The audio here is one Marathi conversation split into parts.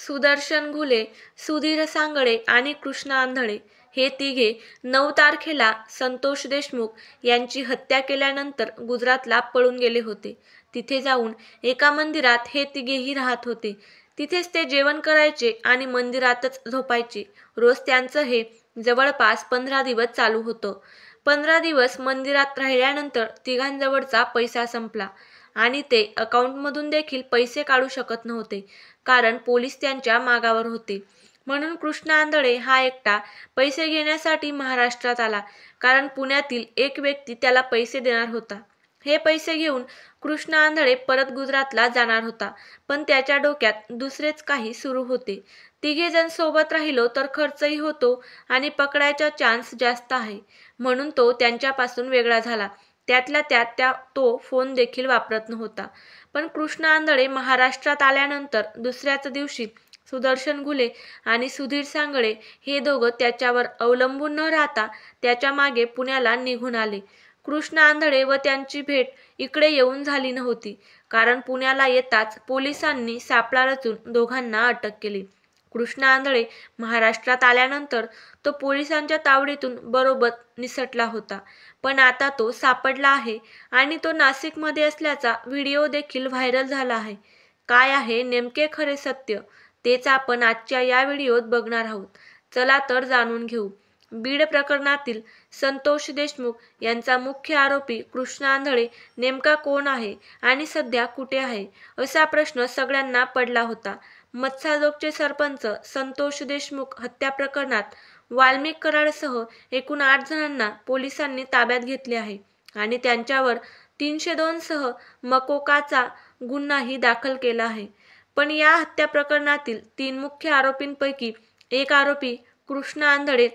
सुदर्शन घुले, सुधीर सांगळे आणि कृष्णा आंधळे हे तिघे 9 तारखेला संतोष देशमुख यांची हत्या केल्यानंतर गुजरातला पळून गेले होते. तिथे जाऊन एका मंदिरात हे तिघेही राहत होते. तिथेच ते जेवण करायचे आणि मंदिरातच झोपायचे. रोज त्यांचं हे जवळपास 15 दिवस चालू होतं. 15 दिवस मंदिरात राहिल्यानंतर तिघांजवळचा पैसा संपला आणि ते अकाउंटमधून देखील पैसे काढू शकत नव्हते, कारण पोलीस त्यांच्या मागावर होते. म्हणून कृष्णा आंधळे हा एकटा पैसे घेण्यासाठी महाराष्ट्रात आला, कारण पुण्यातील एक व्यक्ती त्याला पैसे देणार होता. हे पैसे घेऊन कृष्णा आंधळे परत गुजरातला जाणार होता, पण त्याच्या डोक्यात दुसरेच काही सुरू होते. तिघे जण सोबत राहिलो तर खर्चही होतो आणि पकडायचा चान्स जास्त आहे, म्हणून तो त्यांच्यापासून वेगळा झाला. त्यातल्या त्यात तो फोन देखील वापरत नव्हता. पण कृष्णा आंधळे महाराष्ट्रात आल्यानंतर दुसऱ्याच दिवशी सुदर्शन घुले आणि सुधीर सांगळे हे दोघं त्याच्यावर अवलंबून न राहता त्याच्या मागे पुण्याला निघून आले. कृष्णा आंधळे व त्यांची भेट इकडे येऊन झाली नव्हती, कारण पुण्याला येताच पोलिसांनी सापळा रचून दोघांना अटक केली. कृष्णा आंधळे महाराष्ट्रात आल्यानंतर तो पोलिसांच्या तावडीतून बरोबर निसटला होता, पण आता तो सापडला आहे आणि तो नाशिकमध्ये असल्याचा व्हिडिओ देखील व्हायरल झाला आहे. काय आहे नेमके खरे सत्य तेच आपण आजच्या या व्हिडिओत बघणार आहोत. चला तर जाणून घेऊ. बीड प्रकरणातील संतोष देशमुख यांचा मुख्य आरोपी कृष्णा आंधळे नेमका कोण आहे आणि सध्या कुठे आहे, असा प्रश्न सगळ्यांना पडला होता. मत्साजोगचे सरपंच संतोष देशमुख हत्या प्रकरणात वाल्मिक कराडसह एकूण 8 जणांना पोलिसांनी ताब्यात घेतले आहे आणि त्यांच्यावर 302 सह मकोकाचा गुन्हाही दाखल केला आहे. पण या हत्या प्रकरणातील 3 मुख्य आरोपींपैकी एक आरोपी कृष्णा आंधळे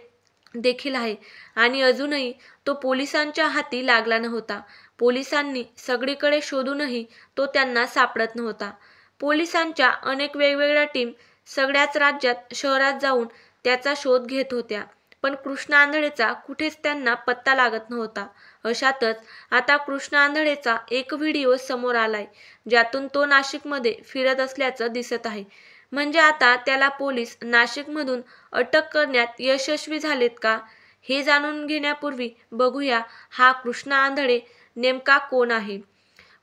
देखील आहे आणि अजूनही तो पोलिसांच्या हाती लागला नव्हता. पोलिसांनी सगळीकडे शोधूनही तो त्यांना सापडत नव्हता. पोलिसांच्या अनेक वेगवेगळ्या टीम सगळ्याच राज्यात शहरात जाऊन त्याचा शोध घेत होत्या, पण कृष्णा आंधळेचा कुठेच त्यांना पत्ता लागत नव्हता. अशातच आता कृष्णा आंधळेचा एक व्हिडिओ समोर आलाय, ज्यातून तो नाशिकमध्ये फिरत असल्याचं दिसत आहे. म्हणजे आता त्याला पोलीस नाशिकमधून अटक करण्यात यशस्वी झालेत का, हे जाणून घेण्यापूर्वी बघूया हा कृष्णा आंधळे नेमका कोण आहे.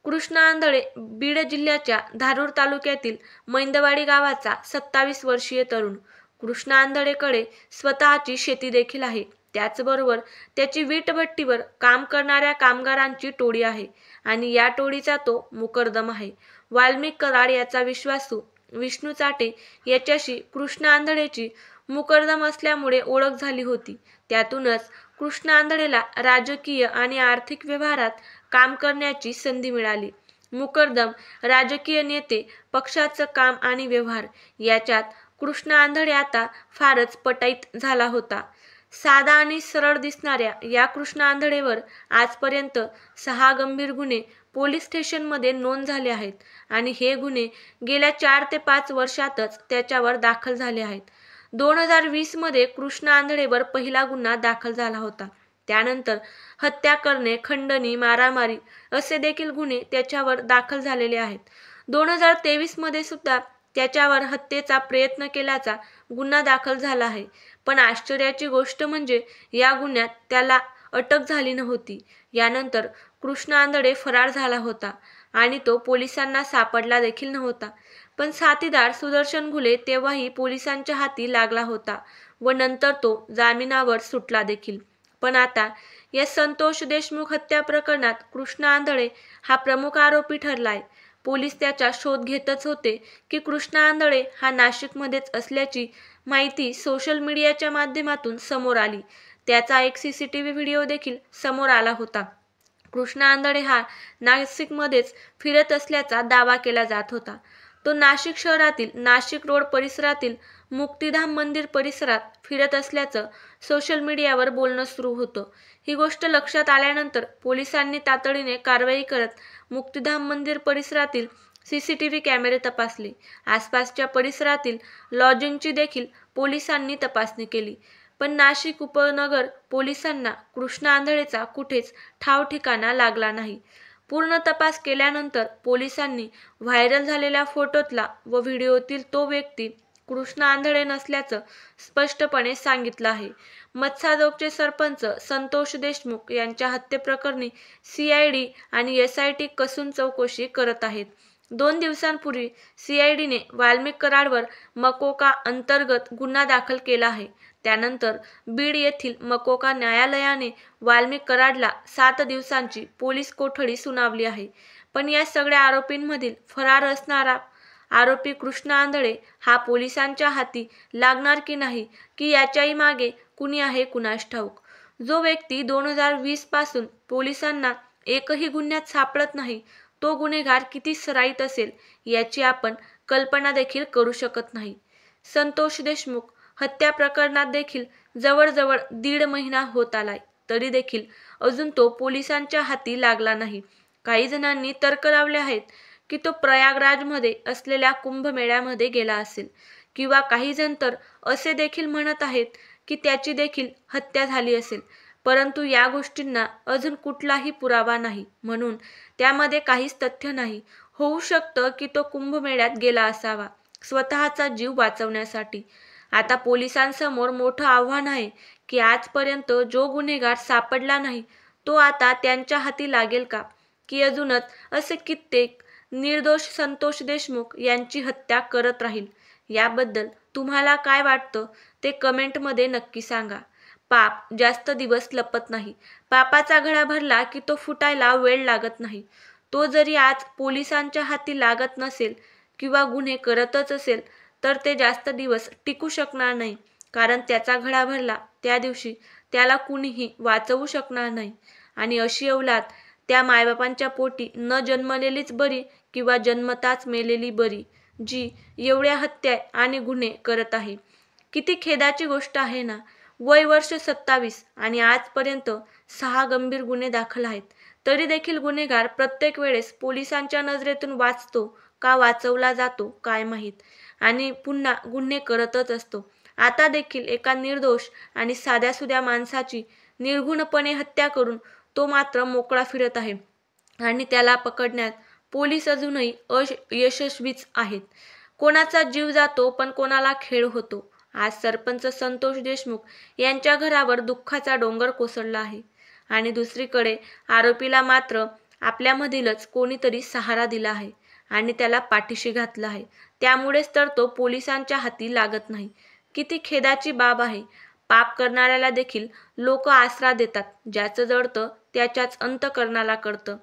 कृष्णा आंधळे बीड जिल्ह्याच्या धारूर तालुक्यातील मैंदवाडी गावाचा 27 वर्षीय तरुण. कृष्णा आंधळेकडे स्वतःची शेती देखील आहे. त्याचबरोबर त्याची वीटभट्टीवर काम करणाऱ्या कामगारांची टोळी आहे आणि या टोळीचा तो मुकरदम आहे. वाल्मिक कराड याचा विश्वासू विष्णू चाटे याच्याशी कृष्णा आंधळेची मुकरदम असल्यामुळे ओळख झाली होती. त्यातूनच कृष्णा आंधळेला राजकीय आणि आर्थिक व्यवहारात काम करण्याची संधी मिळाली. मुकरदम, राजकीय नेते, पक्षाचं काम आणि व्यवहार याच्यात कृष्णा आंधळे आता फारच पटाईत झाला होता. साधा आणि सरळ दिसणाऱ्या या कृष्णा आंधळेवर आजपर्यंत 6 गंभीर गुन्हे पोलीस स्टेशनमध्ये नोंद झाले आहेत आणि हे गुन्हे गेल्या 4 ते 5 वर्षातच त्याच्यावर दाखल झाले आहेत. 2020 मध्ये कृष्णा आंधळेवर पहिला गुन्हा दाखल झाला होता. त्यानंतर हत्या करणे, खंडणी, मारामारी असे देखील गुन्हे त्याच्यावर दाखल झालेले आहेत. 2023 मध्ये सुद्धा त्याच्यावर हत्येचा प्रयत्न केल्याचा गुन्हा दाखल झाला आहे. पण आश्चर्याची गोष्ट म्हणजे या गुन्ह्यात त्याला अटक झाली नव्हती. यानंतर कृष्णा आंधळे फरार झाला होता आणि तो पोलिसांना सापडला देखील नव्हता. पण साथीदार सुदर्शन घुले तेव्हाही पोलिसांच्या हाती लागला होता व नंतर तो जामिनावर सुटला देखील. पण आता या संतोष देशमुख हत्या प्रकरणात कृष्णा आंधळे हा प्रमुख आरोपी ठरलाय. पोलीस त्याचा शोध घेतच होते की कृष्णा आंधळे हा नाशिकमध्येच असल्याची माहिती सोशल मीडियाच्या माध्यमातून समोर आली. त्याचा एक सीसीटीव्ही व्हिडिओ देखील समोर आला होता. कृष्णा आंधळे हा नाशिकमध्येच फिरत असल्याचा दावा केला जात होता. तो नाशिक शहरातील नाशिक रोड परिसरातील मुक्तिधाम मंदिर परिसरात फिरत असल्याचं सोशल मीडियावर बोलणं सुरू होतं. ही गोष्ट लक्षात आल्यानंतर पोलिसांनी तातडीने कारवाई करत मुक्तिधाम मंदिर परिसरातील सीसीटीव्ही कॅमेरे तपासले. आसपासच्या परिसरातील लॉजिंगची देखील पोलिसांनी तपासणी केली. पण नाशिक उपनगर पोलिसांना कृष्णा आंधळेचा कुठेच ठाव ठिकाणा लागला नाही. पूर्ण तपास केल्यानंतर पोलिसांनी व्हायरल झालेल्या फोटोतला व व्हिडिओतील तो व्यक्ती कृष्ण आंधळे नसल्याचं स्पष्टपणे सांगितलं आहे. मत्साजोगचे सरपंच संतोष देशमुख यांच्या हत्येप्रकरणी CID आणि SIT कसून चौकशी करत आहेत. 2 दिवसांपूर्वी CIDने वाल्मिक कराडवर मकोका अंतर्गत गुन्हा दाखल केला आहे. त्यानंतर बीड येथील मकोका न्यायालयाने वाल्मिक कराडला 7 दिवसांची पोलीस कोठडी सुनावली आहे. पण या सगळ्या आरोपींमधील फरार असणारा आरोपी कृष्ण आंधळे हा पोलिसांच्या हाती लागणार की नाही, की याच्याही मागे कुणी आहे कुणास ठाऊक. जो व्यक्ती 2020 पासून पोलिसांना एकही गुन्ह्यात सापडत नाही, तो गुन्हेगार किती सराईत असेल याची आपण कल्पना देखील करू शकत नाही. संतोष देशमुख हत्या प्रकरणात देखील जवळजवळ 1.5 महिना होत आलाय, तरी देखील अजून तो पोलिसांच्या हाती लागला नाही. काही जणांनी तर्क लावले आहेत की तो प्रयागराजमध्ये असलेल्या कुंभमेळ्यामध्ये गेला असेल, किंवा काही जण तर असे देखील म्हणत आहेत की त्याची देखील हत्या झाली असेल. परंतु या गोष्टींना अजून कुठलाही पुरावा नाही, म्हणून त्यामध्ये काहीच तथ्य नाही. होऊ शकतं की तो कुंभमेळ्यात गेला असावा स्वतःचा जीव वाचवण्यासाठी. आता पोलिसांसमोर मोठं आव्हान आहे की आजपर्यंत जो गुन्हेगार सापडला नाही, तो आता त्यांच्या हाती लागेल का, की अजूनच असे कित्येक निर्दोष संतोष देशमुख यांची हत्या करत राहील. याबद्दल तुम्हाला काय वाटतं ते कमेंटमध्ये नक्की सांगा. पाप जास्त दिवस लपत नाही. पापाचा घडा भरला की तो फुटायला वेळ लागत नाही. तो जरी आज पोलिसांच्या हाती लागत नसेल किंवा गुन्हे करतच असेल, तर ते जास्त दिवस टिकू शकणार नाही, कारण त्याचा घडा भरला त्या दिवशी त्याला कुणीही वाचवू शकणार नाही. आणि अशी औलाद त्या मायबापांच्या पोटी न जन्मलेलीच बरी, किंवा जन्मताच मेलेली बरी, जी एवढ्या हत्या आणि गुन्हे करत आहे. किती खेदाची गोष्ट आहे ना. वय वर्ष 27 आणि आजपर्यंत 6 गंभीर गुन्हे दाखल आहेत. तरी देखील गुन्हेगार प्रत्येक वेळेस पोलिसांच्या नजरेतून वाचतो का वाचवला जातो काय माहीत, आणि पुन्हा गुन्हे करतच असतो. आता देखील एका निर्दोष आणि साध्यासुध्या माणसाची निर्घृणपणे हत्या करून तो मात्र मोकळा फिरत आहे, आणि त्याला पकडण्यात पोलीस अजूनही अयशस्वीच आहेत. कोणाचा जीव जातो पण कोणाला खेळ होतो. आज सरपंच संतोष देशमुख यांच्या घरावर दुःखाचा डोंगर कोसळला आहे, आणि दुसरीकडे आरोपीला मात्र आपल्यामधीलच कोणीतरी सहारा दिला आहे आणि त्याला पाठीशी घातलं आहे. त्यामुळेच तर तो पोलिसांच्या हाती लागत नाही. किती खेदाची बाब आहे. पाप करणाऱ्याला देखील लोक आसरा देतात. ज्याचं जडतं त्याच्याच अंतःकरणाला कळतं.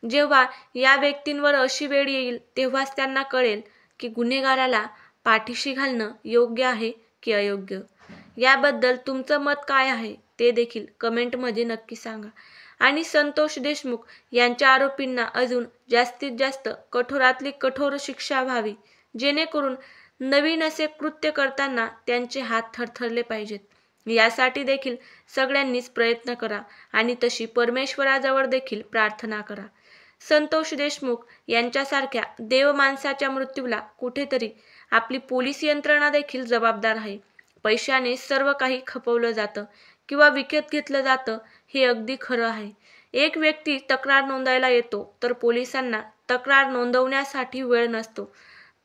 जेव्हा या व्यक्तींवर अशी वेळ येईल तेव्हाच त्यांना कळेल की गुन्हेगाराला पाठीशी घालणं योग्य आहे की अयोग्य. याबद्दल तुमचं मत काय आहे ते देखील कमेंटमध्ये नक्की सांगा. आणि संतोष देशमुख यांच्या आरोपींना अजून जास्तीत जास्त कठोरातली कठोर शिक्षा व्हावी, जेणेकरून नवीन असे कृत्य करताना त्यांचे हात थरथरले पाहिजेत. यासाठी देखील सगळ्यांनीच प्रयत्न करा आणि तशी परमेश्वराजवळ देखील प्रार्थना करा. संतोष देशमुख यांच्यासारख्या देवमाणसाच्या मृत्यूला कुठेतरी आपली पोलीस यंत्रणा देखील जबाबदार आहे. पैशाने सर्व काही खपवलं जातं किंवा विकत घेतलं जातं, हे अगदी खरं आहे. एक व्यक्ती तक्रार नोंदायला येतो तर पोलिसांना तक्रार नोंदवण्यासाठी वेळ नसतो.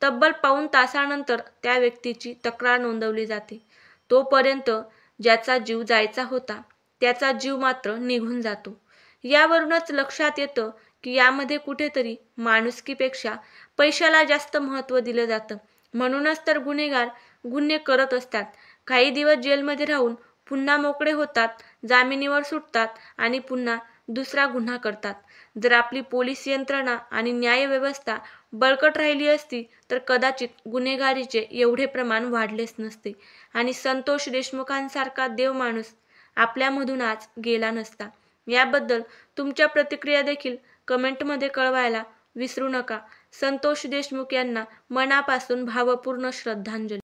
तब्बल पाऊण तासानंतर त्या व्यक्तीची तक्रार नोंदवली जाते. तोपर्यंत ज्याचा जीव जायचा होता त्याचा जीव मात्र निघून जातो. यावरूनच लक्षात येतं की यामध्ये कुठेतरी माणुसकीपेक्षा पैशाला जास्त महत्त्व दिलं जातं. म्हणूनच तर गुन्हेगार गुन्हे करत असतात. काही दिवस जेलमध्ये राहून पुन्हा मोकळे होतात, जामिनीवर सुटतात आणि पुन्हा दुसरा गुन्हा करतात. जर आपली पोलीस यंत्रणा आणि न्यायव्यवस्था बळकट राहिली असती तर कदाचित गुन्हेगारीचे एवढे प्रमाण वाढलेच नसते, आणि संतोष देशमुखांसारखा देवमाणूस आपल्यामधून आज गेला नसता. याबद्दल तुमच्या प्रतिक्रिया देखील कमेंटमध्ये कळवायला विसरू नका. संतोष देशमुख यांना मनापासून भावपूर्ण श्रद्धांजली.